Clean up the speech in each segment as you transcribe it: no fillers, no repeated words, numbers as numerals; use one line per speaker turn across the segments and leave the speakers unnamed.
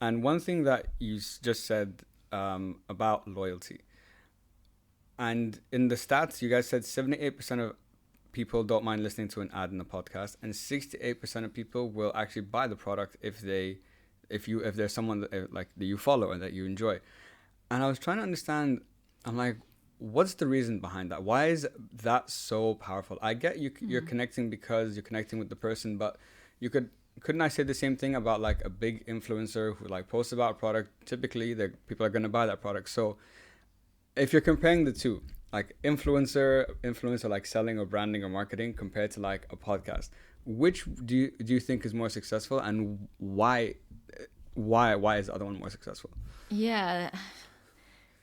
And one thing that you just said about loyalty, and in the stats, you guys said 78% of people don't mind listening to an ad in a podcast, and 68% of people will actually buy the product if there's someone that you follow and that you enjoy. And I was trying to understand. I'm like, what's the reason behind that? Why is that so powerful? I get you're connecting because you're connecting with the person, but couldn't I say the same thing about like a big influencer who like posts about a product? Typically, people are going to buy that product. So if you're comparing the two, like influencer like selling or branding or marketing compared to like a podcast, which do you think is more successful, and why is the other one more successful?
Yeah,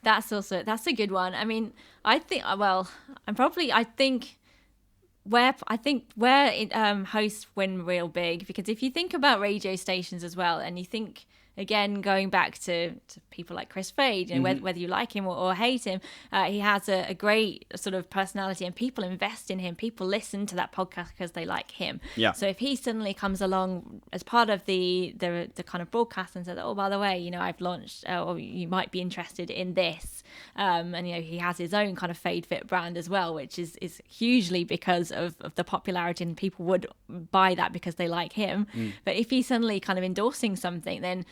that's a good one. I mean, I think where hosts win real big, because if you think about radio stations as well, and you think again going back to people like Chris Fade, you know, whether you like him or hate him, he has a great sort of personality, and people invest in him. People listen to that podcast because they like him.
Yeah.
So if he suddenly comes along as part of the kind of broadcast and says, oh, by the way, you know, I've launched, or you might be interested in this, and you know, he has his own kind of Fade Fit brand as well, which is hugely because of the popularity, and people would buy that because they like him. But if he's suddenly kind of endorsing something, then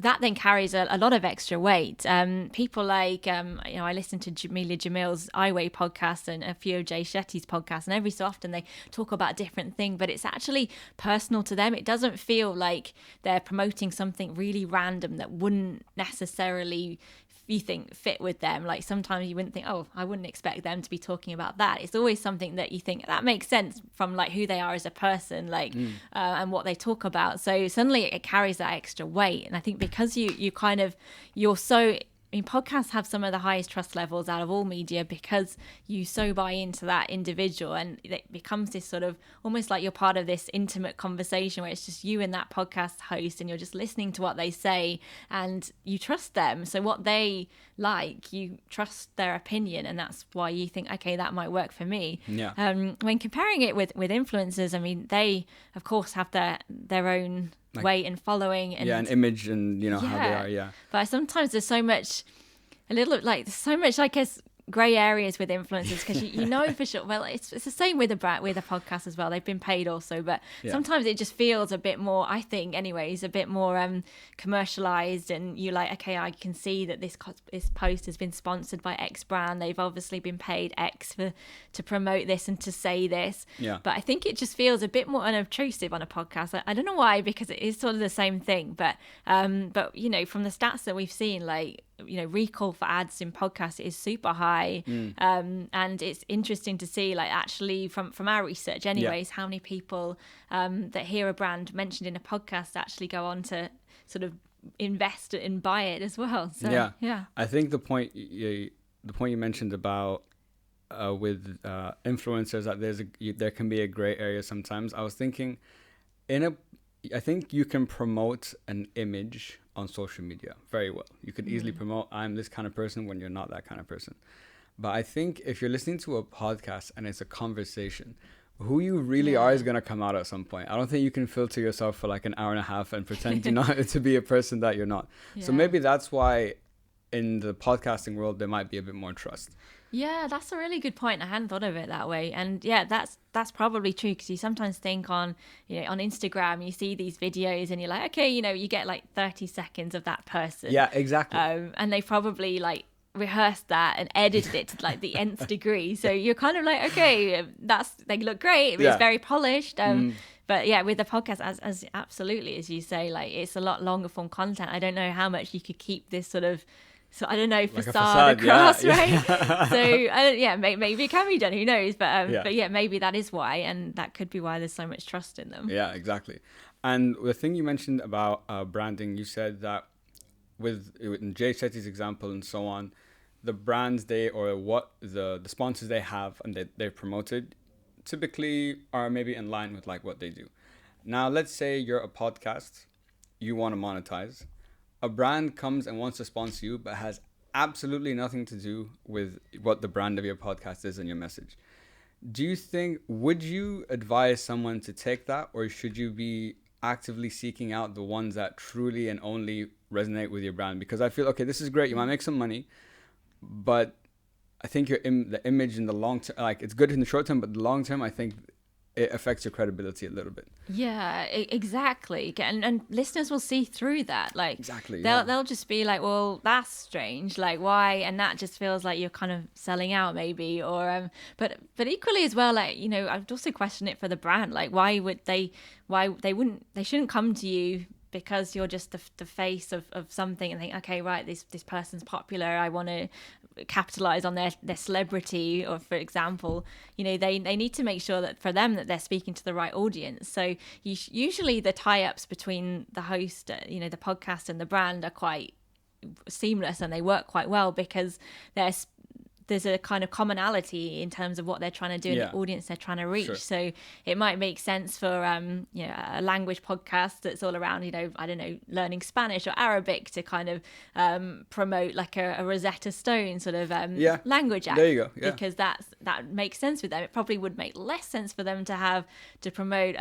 that then carries a lot of extra weight. People like, you know, I listen to Jameela Jamil's I Weigh podcast and a few of Jay Shetty's podcasts, and every so often they talk about a different thing, but it's actually personal to them. It doesn't feel like they're promoting something really random that wouldn't necessarily, you think, fit with them. Like sometimes you wouldn't think, oh, I wouldn't expect them to be talking about that. It's always something that you think that makes sense from like who they are as a person, like and what they talk about. So suddenly it carries that extra weight. And I think because you're so, I mean, podcasts have some of the highest trust levels out of all media because you so buy into that individual, and it becomes this sort of almost like you're part of this intimate conversation where it's just you and that podcast host, and you're just listening to what they say and you trust them. So what they like, you trust their opinion, and that's why you think, okay, that might work for me.
Yeah.
When comparing it with influencers, I mean, they of course have their own weight and following, and
an image, and you know how they are. Yeah.
But sometimes there's so much I guess grey areas with influencers, because you know for sure. Well, it's the same with a podcast as well. They've been paid also, but sometimes it just feels a bit more, I think anyways, a bit more commercialized, and you're like, okay, I can see that this post has been sponsored by X brand. They've obviously been paid X to promote this and to say this.
Yeah.
But I think it just feels a bit more unobtrusive on a podcast. I don't know why, because it is sort of the same thing, but you know, from the stats that we've seen, like, you know, recall for ads in podcasts is super high. And it's interesting to see, like, actually from our research anyways, how many people that hear a brand mentioned in a podcast actually go on to sort of invest and buy it as well. So yeah.
I think the point you mentioned about with influencers, that there can be a gray area sometimes. I was thinking I think you can promote an image on social media very well. You could easily promote, I'm this kind of person, when you're not that kind of person. But I think if you're listening to a podcast and it's a conversation, who you really are is going to come out at some point. I don't think you can filter yourself for like an hour and a half and pretend to be a person that you're not. So maybe that's why in the podcasting world there might be a bit more trust.
Yeah, that's a really good point. I hadn't thought of it that way. And yeah, that's probably true, because you sometimes think on Instagram, you see these videos and you're like, okay, you know, you get like 30 seconds of that person.
Yeah, exactly.
And they probably like rehearsed that and edited it to like the nth degree. So you're kind of like, okay, they look great. It's very polished. But yeah, with the podcast, as absolutely as you say, like, it's a lot longer form content. I don't know how much you could keep this sort of, so I don't know,
like
facade across,
yeah.
right? So maybe it can be done. Who knows? But yeah, maybe that is why, and that could be why there's so much trust in them.
Yeah, exactly. And the thing you mentioned about branding, you said that with Jay Shetty's example and so on, the brands the sponsors they have and they've promoted typically are maybe in line with like what they do. Now, let's say you're a podcast, you want to monetize. A brand comes and wants to sponsor you, but has absolutely nothing to do with what the brand of your podcast is and your message. Would you advise someone to take that, or should you be actively seeking out the ones that truly and only resonate with your brand. Because I feel, okay, this is great, you might make some money, but I think the image in the long term, like, it's good in the short term, but the long term, I think it affects your credibility a little bit.
Yeah, exactly. And listeners will see through that. Like,
Exactly.
they'll just be like, well, that's strange. Like, why? And that just feels like you're kind of selling out, maybe. Or but equally as well, like, you know, I'd also question it for the brand. Like, why they shouldn't come to you because you're just the face of something and think, okay, right, this person's popular, I want to capitalize on their celebrity. Or, for example, you know, they need to make sure that for them that they're speaking to the right audience. So usually the tie-ups between the host, you know, the podcast and the brand are quite seamless, and they work quite well because there's a kind of commonality in terms of what they're trying to do and the audience they're trying to reach.
Sure.
So it might make sense for you know, a language podcast that's all around, you know, I don't know, learning Spanish or Arabic to kind of promote like a Rosetta Stone sort of language app.
There you go. Yeah.
Because that makes sense with them. It probably would make less sense for them to promote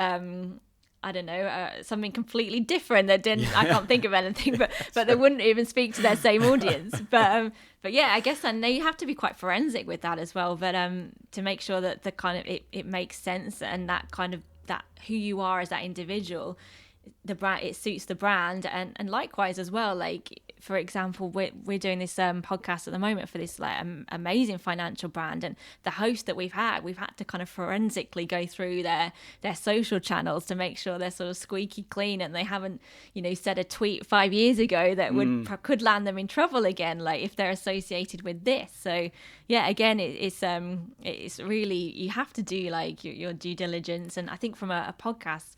I don't know, something completely different that didn't, I can't think of anything, but they wouldn't even speak to their same audience. But yeah, I guess I know you have to be quite forensic with that as well. But to make sure that the kind of, it makes sense, and that kind of, that who you are as that individual, the brand, it suits the brand. And likewise as well, like, for example, we're doing this podcast at the moment for this like amazing financial brand, and the host that we've had to kind of forensically go through their social channels to make sure they're sort of squeaky clean, and they haven't, you know, said a tweet 5 years ago that could land them in trouble again, like if they're associated with this. So yeah, again, it's really, you have to do like your due diligence. And I think from a podcast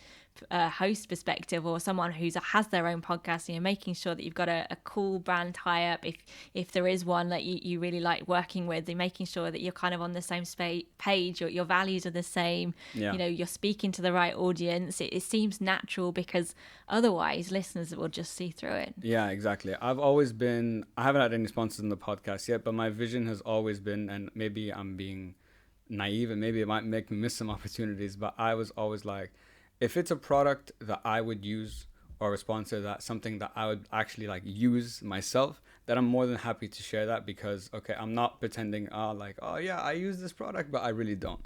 host perspective, or someone who has their own podcast, you know, making sure that you've got a cool brand tie-up, if there is one that you really like working with, and making sure that you're kind of on the same page, your values are the same, you know, you're speaking to the right audience. It seems natural, because otherwise listeners will just see through it.
Yeah, exactly. I haven't had any sponsors in the podcast yet, but my vision has always been, and maybe I'm being naive and maybe it might make me miss some opportunities, but I was always like, if it's a product that I would use, or a sponsor that's something that I would actually like use myself, then I'm more than happy to share that, because okay, I'm not pretending oh yeah, I use this product, but I really don't.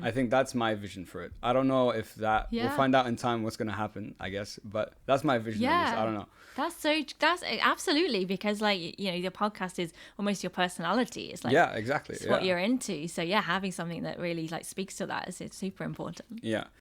I think that's my vision for it. I don't know if that we'll find out in time what's going to happen, I guess, but that's my vision. At least. I don't know.
That's absolutely, because like, you know, your podcast is almost your personality. It's like,
yeah, exactly.
It's what you're into. So yeah, having something that really like speaks to that is, it's super important.
Yeah.